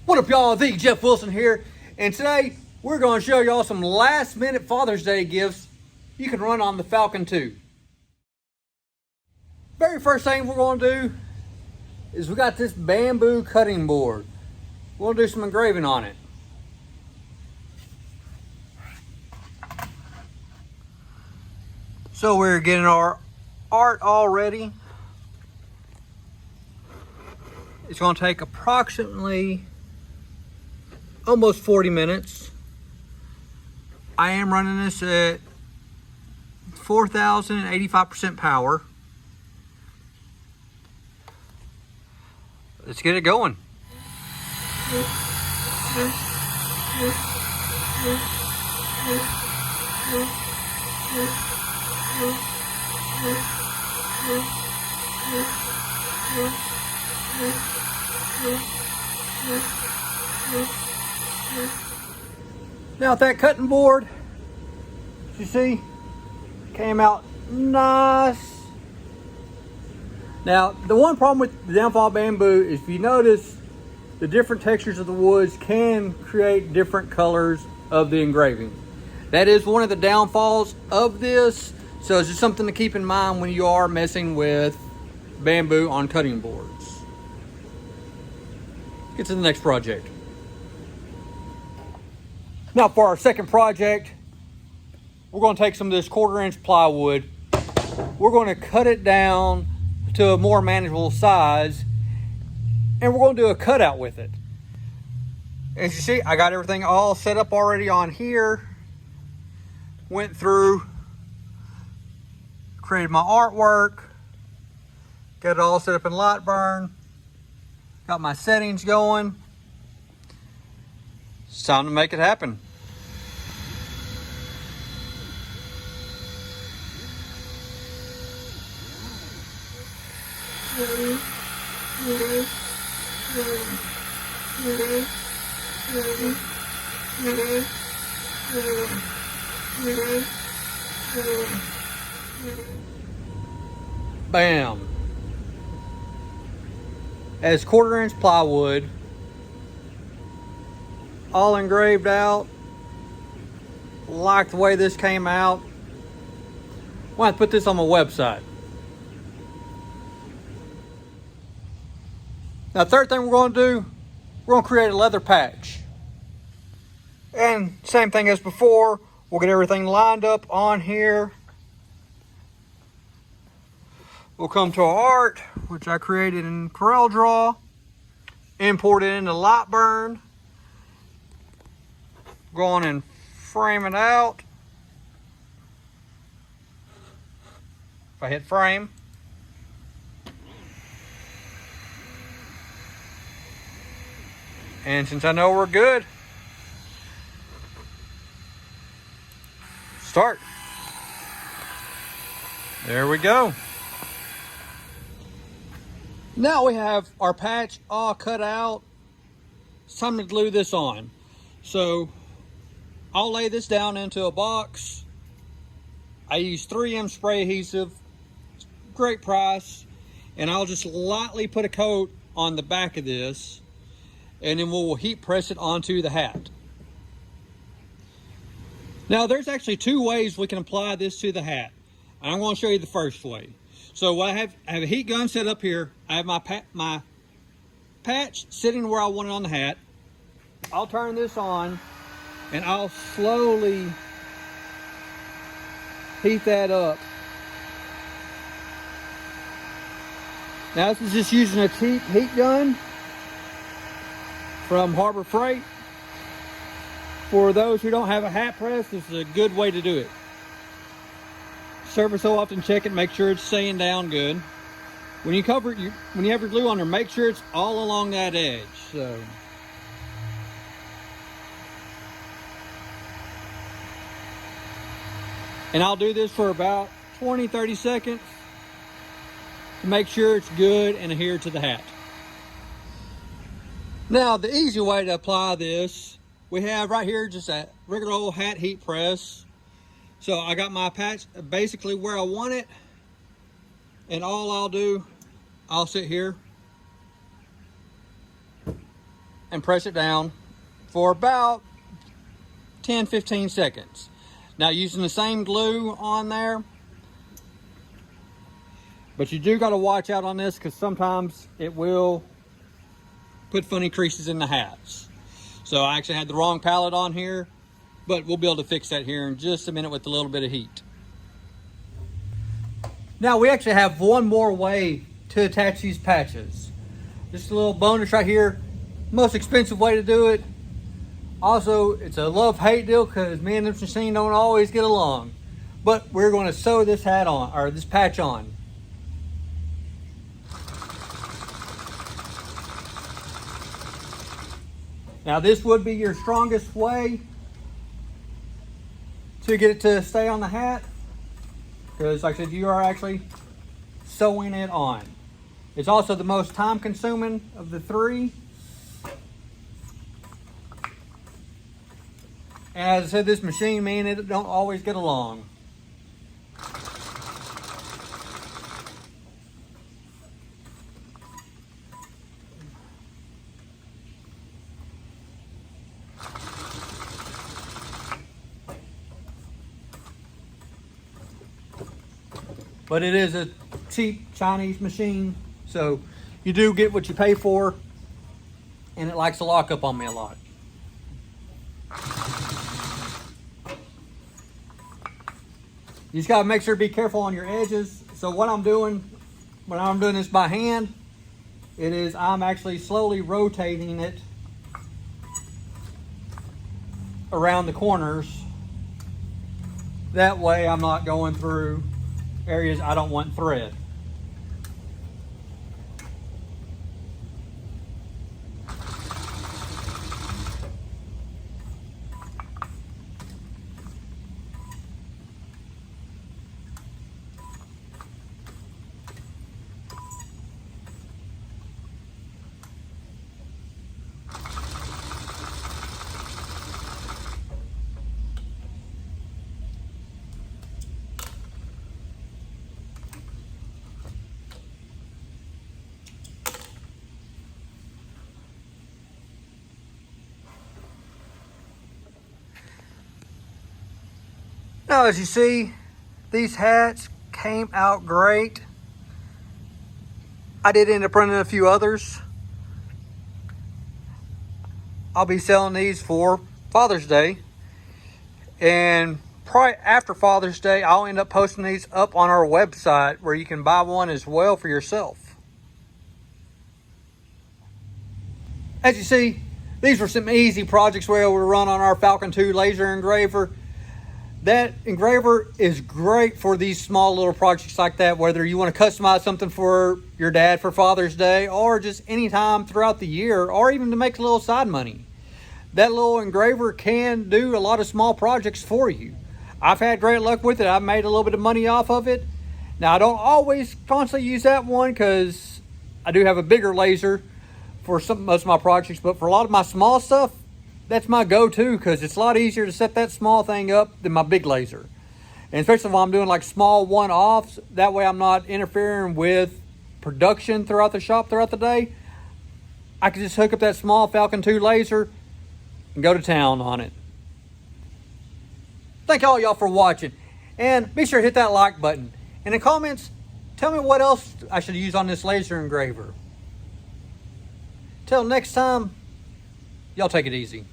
What up, y'all? The Jeff Wilson here, and today we're going to show y'all some last-minute Father's Day gifts you can run on the Falcon 2. Very first thing we're going to do is we got this bamboo cutting board. We'll do some engraving on it. So we're getting our art all ready. It's going to take approximately almost 40 minutes. I am running this at 4,085% power. Let's get it going. Now with that cutting board, you see, came out nice. Now the one problem with the downfall bamboo is, if you notice, the different textures of the woods can create different colors of the engraving. That is one of the downfalls of this, so it's just something to keep in mind when you are messing with bamboo on cutting boards. Get to the next project. Now for our second project, we're going to take some of this 1/4-inch plywood. We're going to cut it down to a more manageable size, and we're going to do a cutout with it. As you see, I got everything all set up already on here. Went through, created my artwork, got it all set up in Lightburn, got my settings going. It's time to make it happen. Bam. As 1/4-inch plywood, all engraved out. Like the way this came out. I'm going to put this on my website. Now, the third thing we're going to do, we're going to create a leather patch. And same thing as before, we'll get everything lined up on here. We'll come to our art, which I created in CorelDRAW, import it into Lightburn, go on and frame it out. If I hit frame, and since I know we're good, start. There we go. Now we have our patch all cut out. It's time to glue this on. So I'll lay this down into a box. I use 3M spray adhesive, great price, and I'll just lightly put a coat on the back of this, and then we'll heat press it onto the hat. Now there's actually two ways we can apply this to the hat. I'm going to show you the first way. So what I have a heat gun set up here. I have my patch sitting where I want it on the hat. I'll turn this on and I'll slowly heat that up. Now this is just using a cheap heat gun from Harbor Freight. For those who don't have a hat press, this is a good way to do it. Every so often check it, make sure it's staying down good. When you cover it, when you have your glue on there, make sure it's all along that edge. So and I'll do this for about 20-30 seconds to make sure it's good and adhere to the hat. Now the easy way to apply this, we have right here just a regular old hat heat press. So I got my patch basically where I want it, and all I'll do, I'll sit here and press it down for about 10-15 seconds. Now, using the same glue on there, but you do got to watch out on this because sometimes it will put funny creases in the hats. So I actually had the wrong palette on here, but we'll be able to fix that here in just a minute with a little bit of heat. Now we actually have one more way to attach these patches. Just a little bonus right here. Most expensive way to do it. Also, it's a love-hate deal because me and this machine don't always get along. But we're going to sew this hat on, or this patch on. Now this would be your strongest way to get it to stay on the hat, because like I said, you are actually sewing it on. It's also the most time consuming of the three. And as I said, this machine, me and it don't always get along. But it is a cheap Chinese machine, so you do get what you pay for, and it likes to lock up on me a lot. You just gotta make sure to be careful on your edges. So what I'm doing, when I'm doing this by hand, I'm actually slowly rotating it around the corners. That way I'm not going through areas I don't want thread. Now, as you see, these hats came out great. I did end up running a few others. I'll be selling these for Father's Day. And probably after Father's Day, I'll end up posting these up on our website where you can buy one as well for yourself. As you see, these were some easy projects we were able to run on our Falcon 2 laser engraver. That engraver is great for these small little projects like that, whether you want to customize something for your dad for Father's Day or just any time throughout the year, or even to make a little side money. That little engraver can do a lot of small projects for you. I've had great luck with it. I've made a little bit of money off of it. Now, I don't always constantly use that one because I do have a bigger laser for most of my projects, but for a lot of my small stuff, that's my go-to because it's a lot easier to set that small thing up than my big laser. And especially when I'm doing like small one-offs, that way I'm not interfering with production throughout the shop throughout the day. I can just hook up that small Falcon 2 laser and go to town on it. Thank all y'all for watching. And be sure to hit that like button. And in the comments, tell me what else I should use on this laser engraver. Till next time, y'all take it easy.